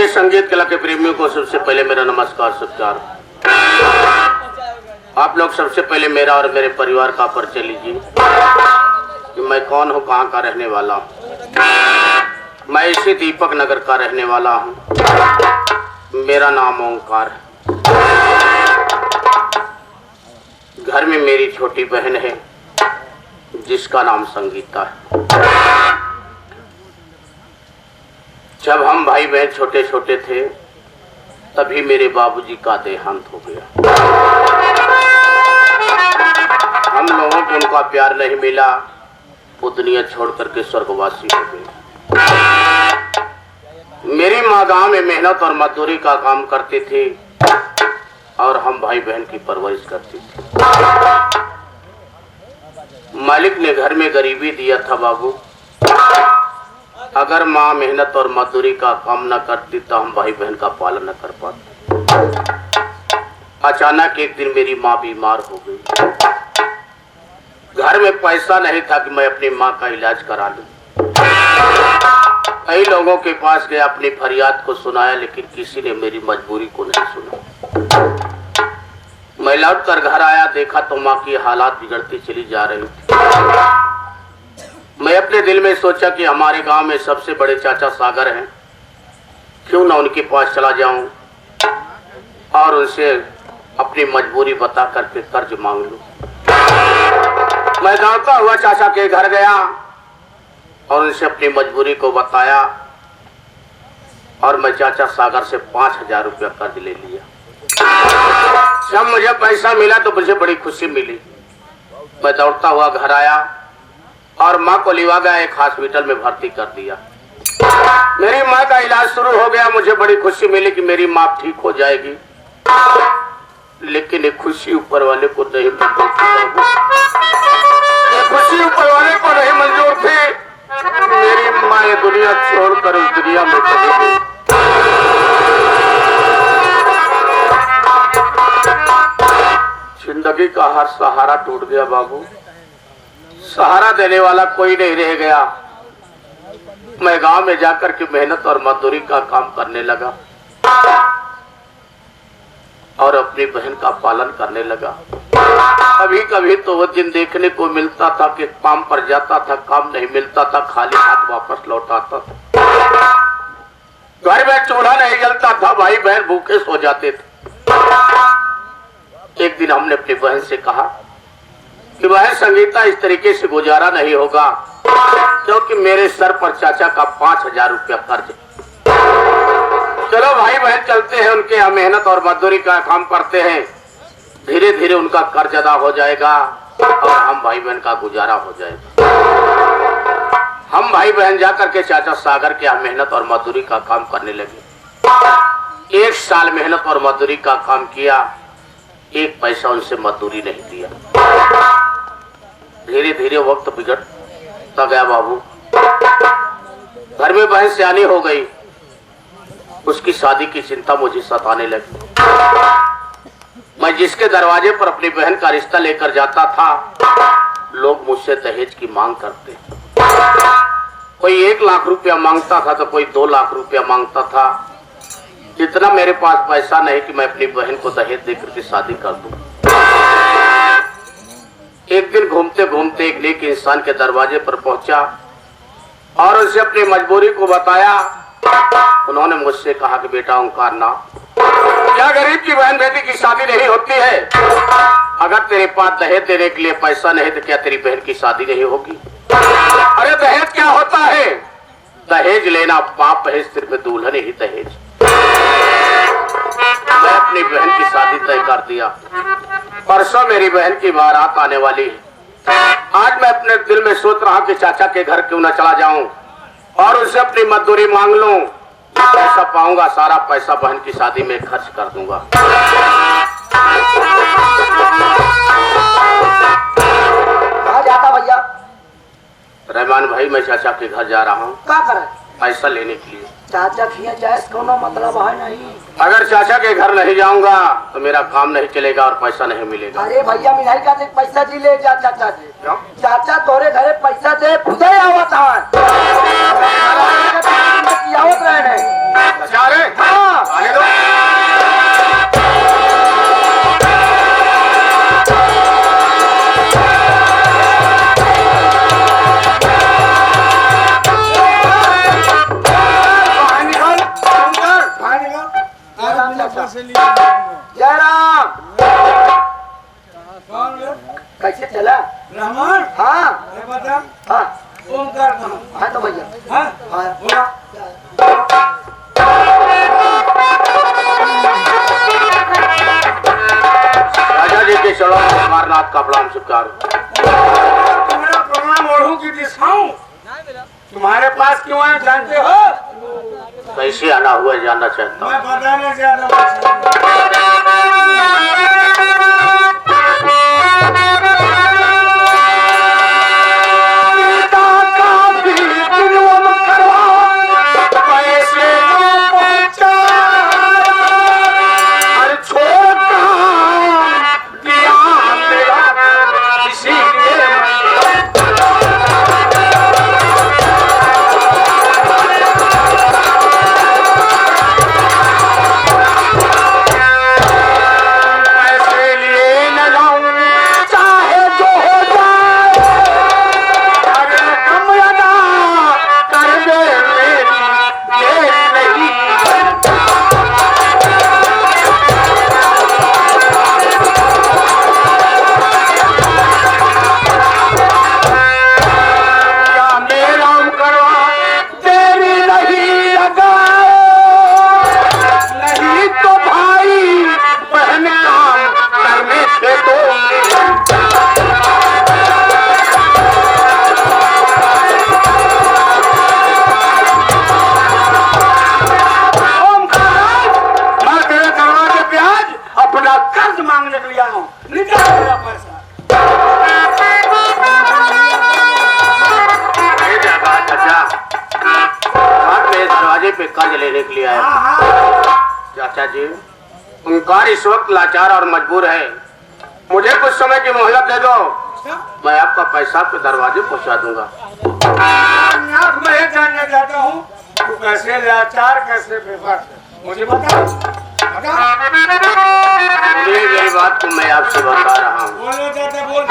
प्रिय संगीत कला के प्रेमियों को सबसे पहले मेरा नमस्कार सत्कार। आप लोग सबसे पहले मेरा और मेरे परिवार का परिचय लीजिए कि मैं कौन हूँ, कहाँ का रहने वाला हूँ। मैं इसी दीपक नगर का रहने वाला हूँ। मेरा नाम ओंकार है। घर में मेरी छोटी बहन है जिसका नाम संगीता है। जब हम भाई बहन छोटे छोटे थे तभी मेरे बाबूजी का देहांत हो गया। हम लोगों को उनका प्यार नहीं मिला, वो दुनिया छोड़ करके स्वर्गवासी हो गए। मेरी माँ गांव में मेहनत और मजदूरी का काम करती थी और हम भाई बहन की परवरिश करती थी। मालिक ने घर में गरीबी दिया था बाबू। अगर माँ मेहनत और मजदूरी का काम न करती तो हम भाई बहन का पालन न कर पाते। अचानक एक दिन मेरी माँ बीमार हो गई। घर में पैसा नहीं था कि मैं अपनी माँ का इलाज करा लूं। कई लोगों के पास गया, अपनी फरियाद को सुनाया, लेकिन किसी ने मेरी मजबूरी को नहीं सुना। मैं लौट कर घर आया, देखा तो माँ की हालात बिगड़ती चली जा रही थी। मैं अपने दिल में सोचा कि हमारे गांव में सबसे बड़े चाचा सागर हैं, क्यों ना उनके पास चला जाऊं और उनसे अपनी मजबूरी बता करके कर्ज मांग लूं। मैं दौड़ता हुआ चाचा के घर गया और उनसे अपनी मजबूरी को बताया और मैं चाचा सागर से 5,000 रुपया कर्ज ले लिया। जब मुझे पैसा मिला तो मुझे बड़ी खुशी मिली। मैं दौड़ता हुआ घर आया और माँ को लिवा गया, एक हॉस्पिटल में भर्ती कर दिया। मेरी माँ का इलाज शुरू हो गया। मुझे बड़ी खुशी मिली कि मेरी माँ ठीक हो जाएगी, लेकिन ये खुशी ऊपर वाले को नहीं मंजूर थी। ये खुशी ऊपर वाले को नहीं मंजूर थी। मेरी माँ ये दुनिया छोड़कर उस दुनिया में चली गई। जिंदगी का हर सहारा टूट गया बाबू। सहारा देने वाला कोई नहीं रह गया। मैं गांव में जाकर के मेहनत और मजदूरी का काम करने लगा और अपनी बहन का पालन करने लगा। कभी कभी तो वो दिन देखने को मिलता था कि काम पर जाता था, काम नहीं मिलता था, खाली हाथ वापस लौट आता था। घर में चूल्हा नहीं जलता था, भाई बहन भूखे सो जाते थे। एक दिन हमने अपनी बहन से कहा कि बहन संगीता, इस तरीके से गुजारा नहीं होगा, क्योंकि मेरे सर पर चाचा का 5,000 रुपया कर्ज। चलो भाई बहन चलते हैं, उनके यहाँ मेहनत और मजदूरी का काम करते हैं, धीरे धीरे उनका कर्ज अदा हो जाएगा और हम भाई बहन का गुजारा हो जाएगा। हम भाई बहन जाकर के चाचा सागर के यहाँ मेहनत और मजदूरी का काम करने लगे। 1 साल मेहनत और मजदूरी का काम किया, 1 पैसा उनसे मजदूरी नहीं दिया। धीरे धीरे वक्त बिगड़ता गया बाबू। घर में बहन सियानी हो गई, उसकी शादी की चिंता मुझे सताने लगी। मैं जिसके दरवाजे पर अपनी बहन का रिश्ता लेकर जाता था, लोग मुझसे दहेज की मांग करते। कोई 1 लाख रुपया मांगता था तो कोई 2 लाख रुपया मांगता था। इतना मेरे पास पैसा नहीं कि मैं अपनी बहन को दहेज देकर के शादी कर दूं। एक दिन घूमते घूमते एक नेक इंसान के दरवाजे पर पहुंचा और उसे अपनी मजबूरी को बताया। उन्होंने मुझसे कहा कि बेटा ओंकार ना, क्या गरीब की बहन बेटी की शादी नहीं होती है? अगर तेरे पास दहेज देने के लिए पैसा नहीं तो क्या तेरी बहन की शादी नहीं होगी? अरे दहेज क्या होता है? दहेज लेना पाप है, सिर्फ दुल्हन ही दहेज। मैं अपनी बहन की शादी तय कर दिया। परसों मेरी बहन की बारात आने वाली है। आज मैं अपने दिल में सोच रहा हूं कि चाचा के घर क्यों न चला जाऊं और उनसे अपनी मजदूरी मांग लूं। पैसा पाऊंगा, सारा पैसा बहन की शादी में खर्च कर दूंगा। कहाँ जाता भैया? रहमान भाई, मैं चाचा के घर जा रहा हूँ। क्या करे? पैसा लेने के लिए। चाचा खिया जाए कोनो मतलब है नहीं। अगर चाचा के घर नहीं जाऊंगा तो मेरा काम नहीं चलेगा और पैसा नहीं मिलेगा। अरे भैया मिलाई का देख, पैसा जी ले जा चाचा जी। क्यों? चाचा तोरे घरे पैसा दे खुदे आवत है। आवत रहे नहीं। अच्छा रे। से लिए जयराम कौन है? कैसे चला? रहमान हाँ अरे बता हाँ ओमकार कहाँ? हाँ तो भैया हाँ हाँ बोला राजा जी के चलो अमरनाथ का प्रणाम स्वीकार। तुम्हारा प्रणाम ओढ़ू की दिखाऊं? तुम्हारे पास क्यों आए जानते हो? कैसे आना हुआ है जानना चाहता हूँ। मैं बताने ज्यादा पे कर्ज लेने के लिए आया। चाचा जी ओंकार इस वक्त लाचार और मजबूर है, मुझे कुछ समय की मोहलत दे दो, मैं आपका पैसा आपके दरवाजे पहुंचा दूंगा। मैं जानना चाहता हूँ तू कैसे लाचार कैसे बेबस है, मुझे बता मेरी बात को मैं आपसे बता रहा हूँ। बोलना चाहते बोल।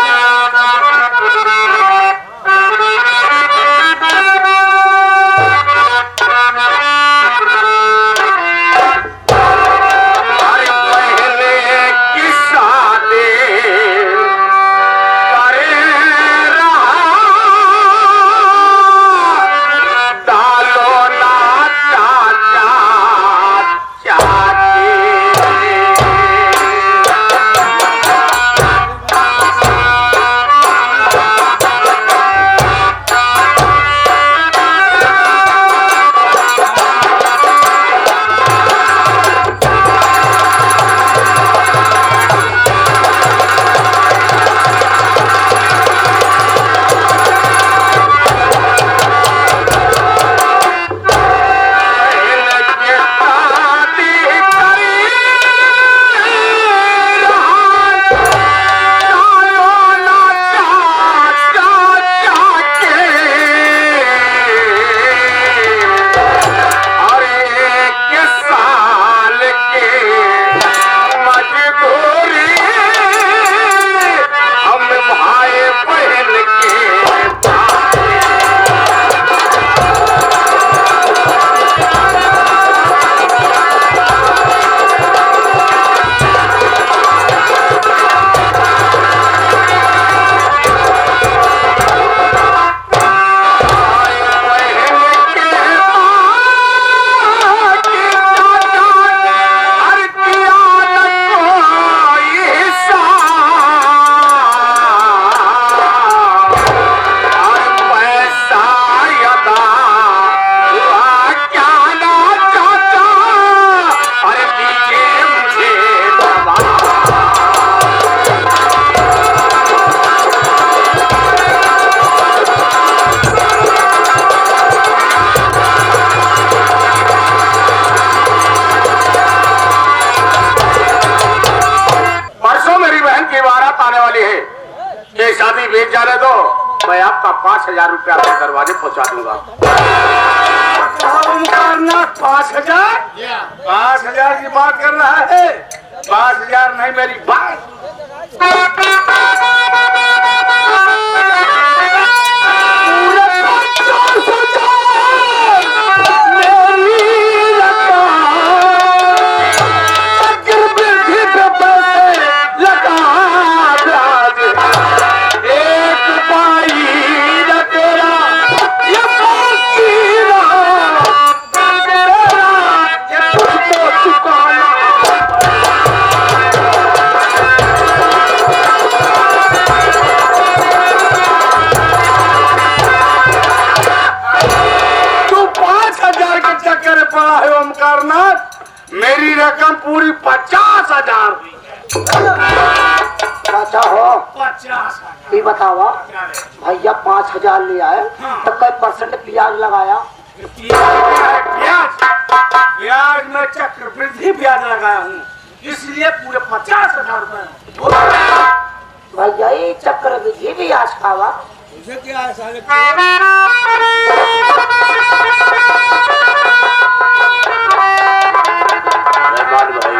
शादी भेज जाने दो, मैं आपका 5,000 रुपया आपके दरवाजे पहुंचा दूंगा। 5,000 5,000 की बात कर रहा है? 5,000 नहीं, मेरी बात मेरी रकम पूरी 50,000 हुई। अच्छा हो 50,000। ये बतावा भैया 5,000 ले आए तो कई परसेंट ब्याज लगाया? ब्याज ब्याज में चक्रवृद्धि ब्याज लगाया हूँ, इसलिए पूरे 50,000 रुपए। भैया ये चक्रवृद्धि ब्याज खावा? मुझे क्या है साले? रहमान भाई,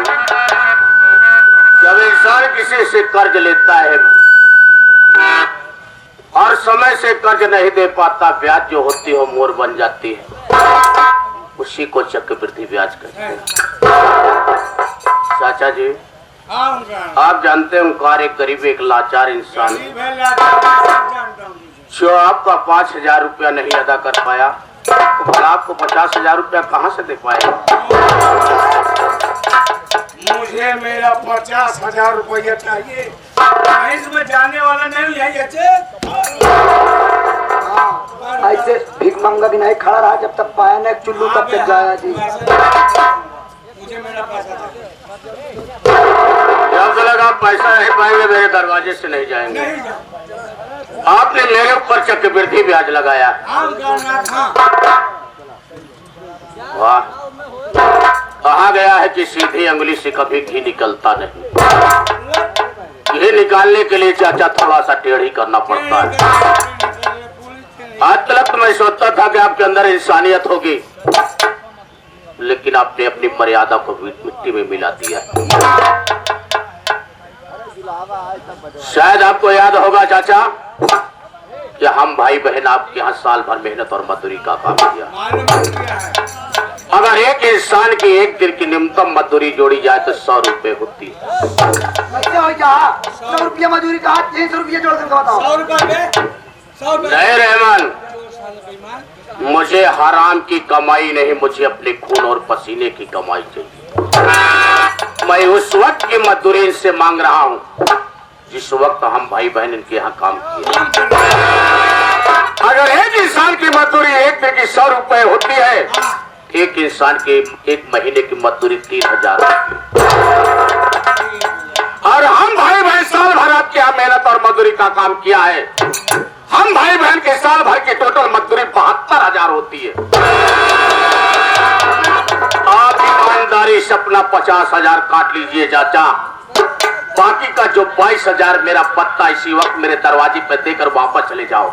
जब इंसान किसी से कर्ज लेता है और समय से कर्ज नहीं दे पाता, ब्याज जो होती है वो मोर बन जाती है, उसी को चक्रवृद्धि ब्याज कहते हैं। चाचा जी, आप जानते हैं ओंकार एक गरीब एक लाचार इंसान है। जो आपका 5,000 रुपया नहीं अदा कर पाया तो आपको 50,000 रुपया कहाँ से दे पाएगा? मुझे मेरा 50,000 रुपया चाहिए। इसमें जाने वाला नहीं है। ऐसे भीख मंगा भी नहीं खड़ा रहा जब तक पाया नहीं चुल्लू तब तक जाया जी। मुझे मेरा पैसा चाहिए। जब तक आप पैसा नहीं पाएंगे मेरे दरवाजे से नहीं जाएंगे। आपने मेरे ऊपर चक्रवृद्धि ब्याज लगाया। वाह, कहा गया है कि सीधी अंगुली से कभी घी निकलता नहीं। घी निकालने के लिए चाचा थोड़ा सा टेढ़ी करना पड़ता है। आज तक मैं सोचता था कि आपके अंदर इंसानियत होगी, लेकिन आपने अपनी मर्यादा को मिट्टी में मिला दिया। शायद आपको याद होगा चाचा कि हम भाई बहन आपके यहाँ साल भर मेहनत और मजदूरी का काम किया। अगर एक इंसान की एक दिन की न्यूनतम मजदूरी जोड़ी जाए तो 100 रुपए होती है। 100 रुपया मजदूरी का 300 रुपया जोड़ कर बताओ। 100 रुपये नहीं रहमान, मुझे हराम की कमाई नहीं, मुझे अपने खून और पसीने की कमाई चाहिए। मैं उस वक्त की मजदूरी इनसे मांग रहा हूँ जिस वक्त हम भाई बहन इनके यहाँ काम किए। अगर एक इंसान की मजदूरी एक दिन की 100 रुपए होती है, एक इंसान की एक महीने की मजदूरी 3,000 और हम भाई बहन साल भर आपके यहाँ मेहनत और मजदूरी का काम किया है। हम भाई बहन के साल भर की टोटल मजदूरी 72,000 होती है। आप ईमानदारी से अपना 50,000 काट लीजिए चाचा, बाकी का जो 22,000 मेरा पत्ता इसी वक्त मेरे दरवाजे पे देकर वापस चले जाओ।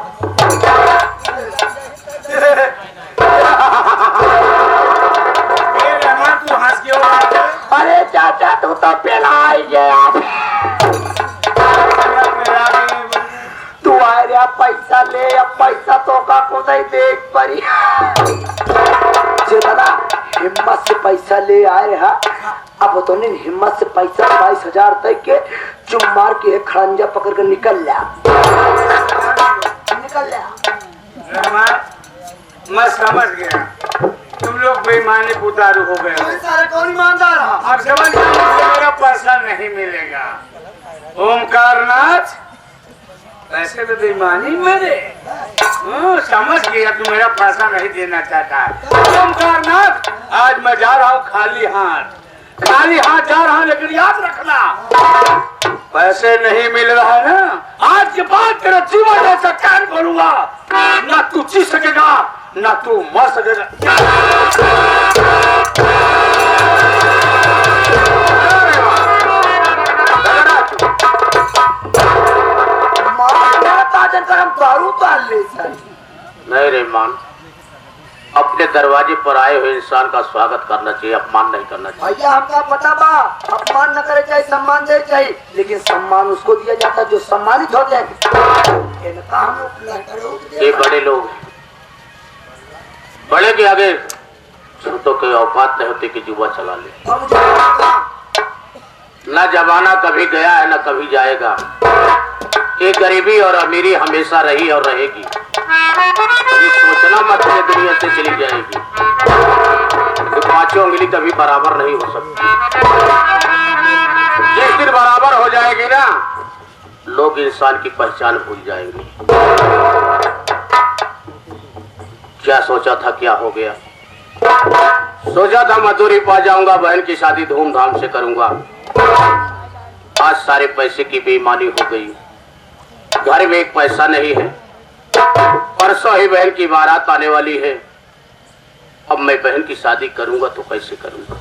तू हंस के अरे चाचा तू तो पिलाई गया। तू आए रे पैसा ले, अब पैसा तो का को नहीं देख परी। जितना हिम्मत से पैसा ले आए रहा, अब तो नहीं हिम्मत से पैसा 22,000 तक के चुम मार के खड़ंजा पकड़ कर निकल लिया। मैं समझ गया तुम लोग बेईमानी पुतारू हो गए। सारे कौन ईमानदार है? अब समझ गया मेरा पैसा नहीं मिलेगा। ओमकारनाथ पैसे तो बेईमानी मेरे। समझ गया तू मेरा पैसा नहीं देना चाहता है। ओमकारनाथ आज मैं जा रहा हूँ खाली हाथ जा रहा हूँ, लेकिन याद रखना पैसे नहीं मिल रहा है ना, आज के बाद तेरा जीवन ऐसा कैद करूंगा, ना तू जी सकेगा ना तू मर सकेगा। दारू डाल ले नहीं रहमान, अपने दरवाजे पर आए हुए इंसान का स्वागत करना चाहिए, अपमान नहीं करना चाहिए। भैया हमका पता बा, अपमान न करे चाहिए, सम्मान दे चाहिए, लेकिन सम्मान उसको दिया जाता है जो सम्मानित हो जाए। ये बड़े लोग, बड़े के आगे छोटों के औकात नहीं होती कि जुआ चला ले। न जमाना कभी गया है न कभी जाएगा। ये गरीबी और अमीरी हमेशा रही और रहेगी। ये सोचना मत ये दुनिया से चली जाएगी। तो 5 उंगली कभी बराबर नहीं हो सकती। जिस दिन बराबर हो जाएगी ना, लोग इंसान की पहचान भूल जाएंगे। क्या सोचा था क्या हो गया। सोचा था मजदूरी पा जाऊंगा, बहन की शादी धूमधाम से करूंगा। आज सारे पैसे की बेईमानी हो गई, घर में एक पैसा नहीं है। परसों ही बहन की बारात आने वाली है। अब मैं बहन की शादी करूंगा तो कैसे करूंगा?